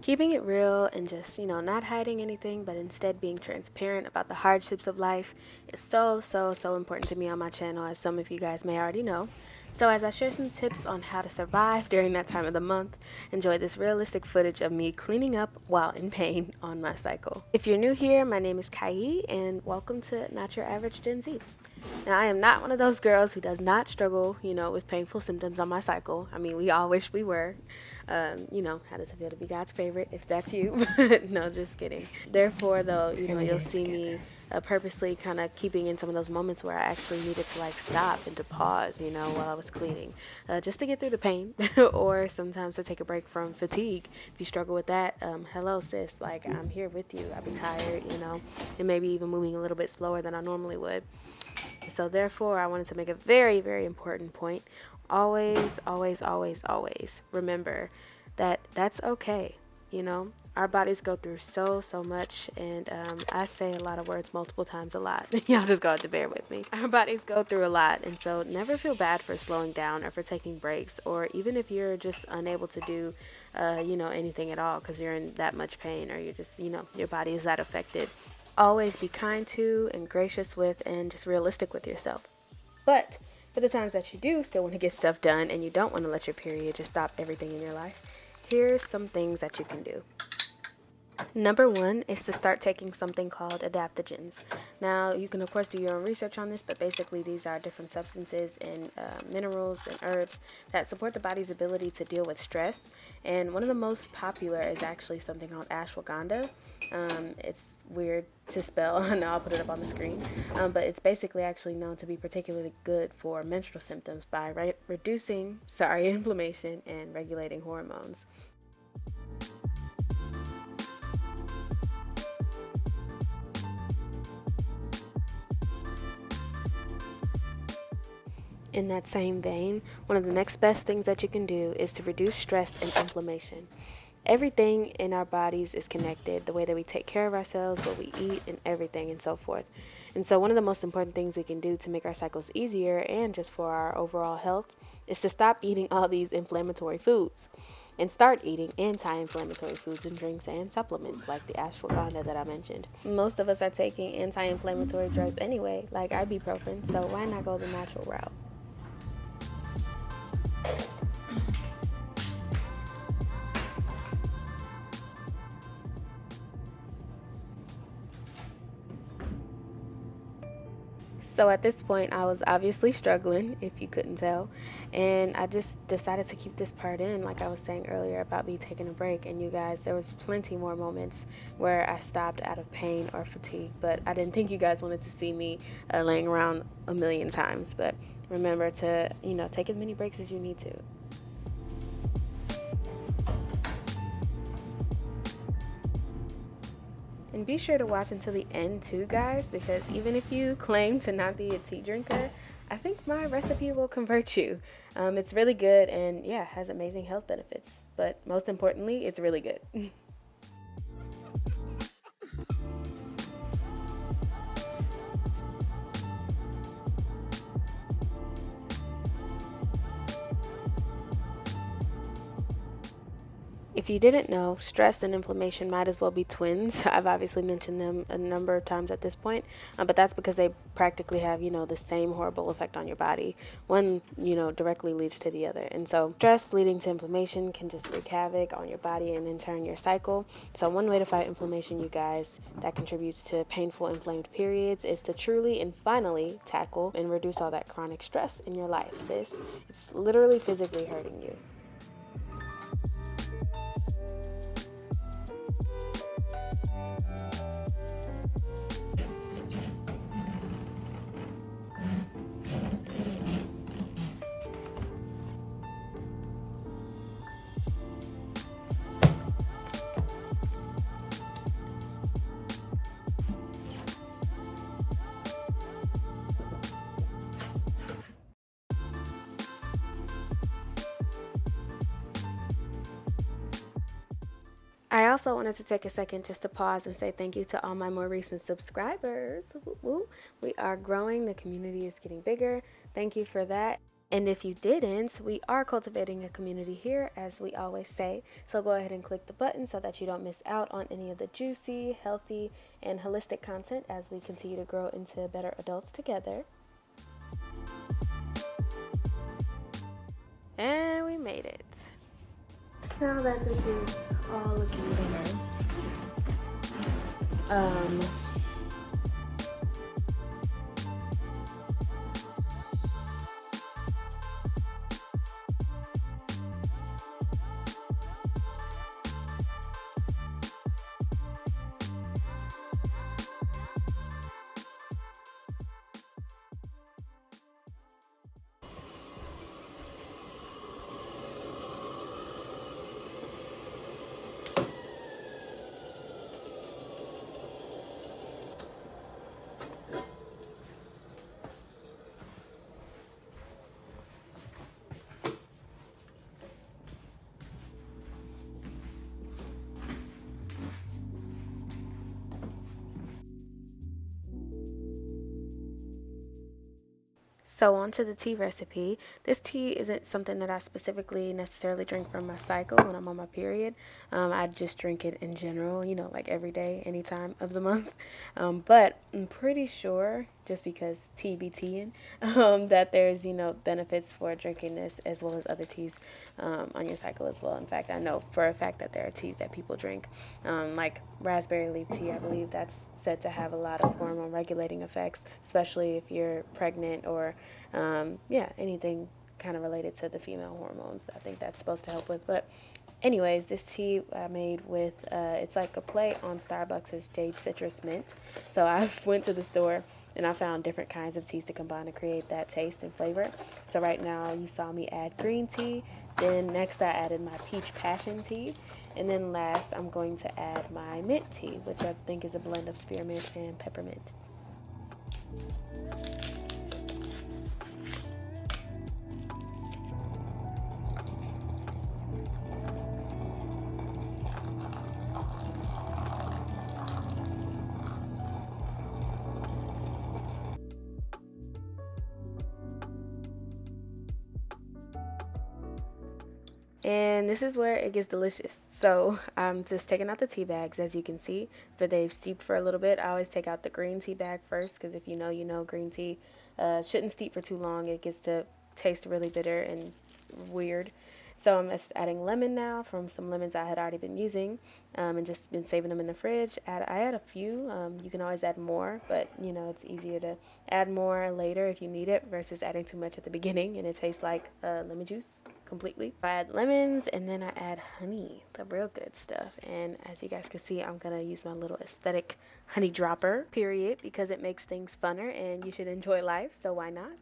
Keeping it real and just, not hiding anything, but instead being transparent about the hardships of life is so, so, so important to me on my channel, as some of you guys may already know. So, as I share some tips on how to survive during that time of the month, enjoy this realistic footage of me cleaning up while in pain on my cycle. If you're new here, my name is Kai, and welcome to Not Your Average Gen Z. Now, I am not one of those girls who does not struggle, with painful symptoms on my cycle. I mean, we all wish we were. How does it feel to be God's favorite? If that's you. No, just kidding. Therefore, though, you'll see me purposely kind of keeping in some of those moments where I actually needed to stop and to pause, while I was cleaning, just to get through the pain, or sometimes to take a break from fatigue. If you struggle with that, hello, sis. I'm here with you. I'll be tired, and maybe even moving a little bit slower than I normally would. So therefore, I wanted to make a very, very important point. Always, always, always, always remember that that's okay. Our bodies go through so, so much, and I say a lot of words multiple times a lot. Y'all just got to bear with me. Our bodies go through a lot, and so never feel bad for slowing down or for taking breaks, or even if you're just unable to do, anything at all because you're in that much pain, or you're just, your body is that affected. Always be kind to and gracious with and just realistic with yourself. But for the times that you do still want to get stuff done and you don't want to let your period just stop everything in your life, here's some things that you can do. Number one is to start taking something called adaptogens. Now, you can of course do your own research on this, but basically these are different substances and minerals and herbs that support the body's ability to deal with stress. And one of the most popular is actually something called ashwagandha. It's weird to spell. I know, I'll put it up on the screen. But it's basically actually known to be particularly good for menstrual symptoms by reducing inflammation and regulating hormones. In that same vein, one of the next best things that you can do is to reduce stress and inflammation. Everything in our bodies is connected, the way that we take care of ourselves, what we eat, and everything, and so forth. And so one of the most important things we can do to make our cycles easier and just for our overall health is to stop eating all these inflammatory foods and start eating anti-inflammatory foods and drinks and supplements like the ashwagandha that I mentioned. Most of us are taking anti-inflammatory drugs anyway, like ibuprofen, so why not go the natural route? So at this point, I was obviously struggling, if you couldn't tell, and I just decided to keep this part in, like I was saying earlier about me taking a break. And you guys, there was plenty more moments where I stopped out of pain or fatigue, but I didn't think you guys wanted to see me laying around a million times. But remember to, take as many breaks as you need to. And be sure to watch until the end too, guys, because even if you claim to not be a tea drinker, I think my recipe will convert you. It's really good and yeah, has amazing health benefits. But most importantly, it's really good. If you didn't know, stress and inflammation might as well be twins. I've obviously mentioned them a number of times at this point, but that's because they practically have, the same horrible effect on your body. One, directly leads to the other. And so stress leading to inflammation can just wreak havoc on your body and in turn your cycle. So one way to fight inflammation, you guys, that contributes to painful inflamed periods is to truly and finally tackle and reduce all that chronic stress in your life, sis. It's literally physically hurting you. I also wanted to take a second just to pause and say thank you to all my more recent subscribers. Woo woo. We are growing. The community is getting bigger. Thank you for that. And if you didn't, we are cultivating a community here, as we always say. So go ahead and click the button so that you don't miss out on any of the juicy, healthy, and holistic content as we continue to grow into better adults together. And we made it. Now that this is all looking better, so on to the tea recipe. This tea isn't something that I specifically necessarily drink from my cycle when I'm on my period. I just drink it in general, like every day, any time of the month. But I'm pretty sure, just because tea be teaing, that there's, benefits for drinking this as well as other teas on your cycle as well. In fact, I know for a fact that there are teas that people drink, like raspberry leaf tea. I believe that's said to have a lot of hormone regulating effects, especially if you're pregnant or anything kind of related to the female hormones. I think that's supposed to help with. But anyways, this tea I made with, it's like a play on Starbucks' Jade Citrus Mint. So I went to the store and I found different kinds of teas to combine to create that taste and flavor. So right now you saw me add green tea. Then next I added my peach passion tea. And then last I'm going to add my mint tea, which I think is a blend of spearmint and peppermint. And this is where it gets delicious. So I'm just taking out the tea bags, as you can see, after they've steeped for a little bit. I always take out the green tea bag first, because if you know, green tea shouldn't steep for too long. It gets to taste really bitter and weird. So I'm just adding lemon now from some lemons I had already been using, and just been saving them in the fridge. I add a few. You can always add more, but it's easier to add more later if you need it versus adding too much at the beginning and it tastes like lemon juice completely. I add lemons and then I add honey, the real good stuff. And as you guys can see, I'm gonna use my little aesthetic honey dropper, period, because it makes things funner and you should enjoy life, so why not?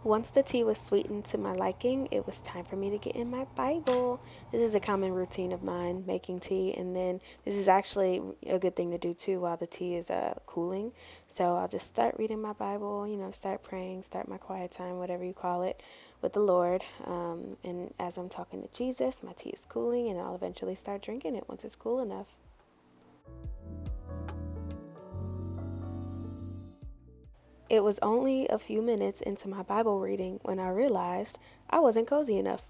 Once the tea was sweetened to my liking, it was time for me to get in my Bible. This is a common routine of mine, making tea, and then this is actually a good thing to do too while the tea is cooling. So I'll just start reading my Bible, start praying, start my quiet time, whatever you call it, with the Lord. And as I'm talking to Jesus, my tea is cooling, and I'll eventually start drinking it once it's cool enough. It was only a few minutes into my Bible reading when I realized I wasn't cozy enough.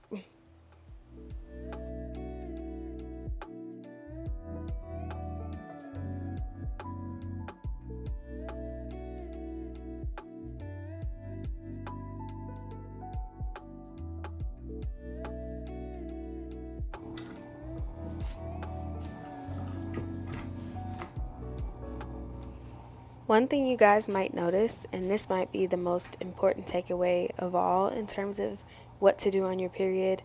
One thing you guys might notice, and this might be the most important takeaway of all in terms of what to do on your period,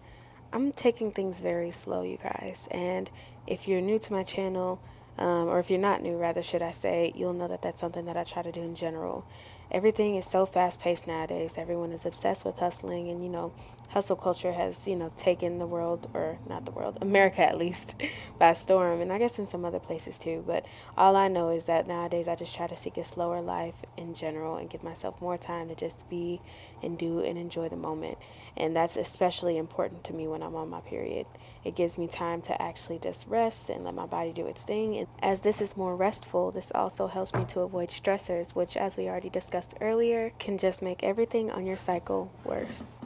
I'm taking things very slow, you guys. And if you're new to my channel, or if you're not new, rather, should I say, you'll know that that's something that I try to do in general. Everything is so fast paced nowadays. Everyone is obsessed with hustling, and hustle culture has, taken the world, or not the world, America at least, by storm, and I guess in some other places too. But all I know is that nowadays I just try to seek a slower life in general and give myself more time to just be and do and enjoy the moment. And that's especially important to me when I'm on my period. It gives me time to actually just rest and let my body do its thing. And as this is more restful, this also helps me to avoid stressors, which, as we already discussed earlier, can just make everything on your cycle worse.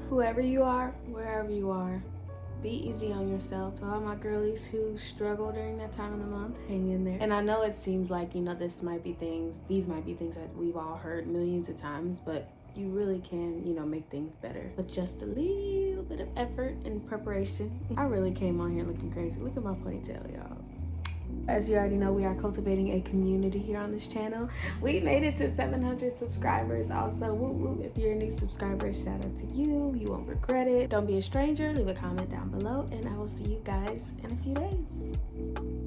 Whoever you are, wherever you are, be easy on yourself. To all my girlies who struggle during that time of the month, hang in there. And I know it seems like, these might be things that we've all heard millions of times, but you really can, make things better with just a little bit of effort and preparation. I really came on here looking crazy. Look at my ponytail, y'all. As you already know, we are cultivating a community here on this channel. We made it to 700 subscribers. Also, whoop whoop, if you're a new subscriber, shout out to you. You won't regret it. Don't be a stranger. Leave a comment down below, and I will see you guys in a few days.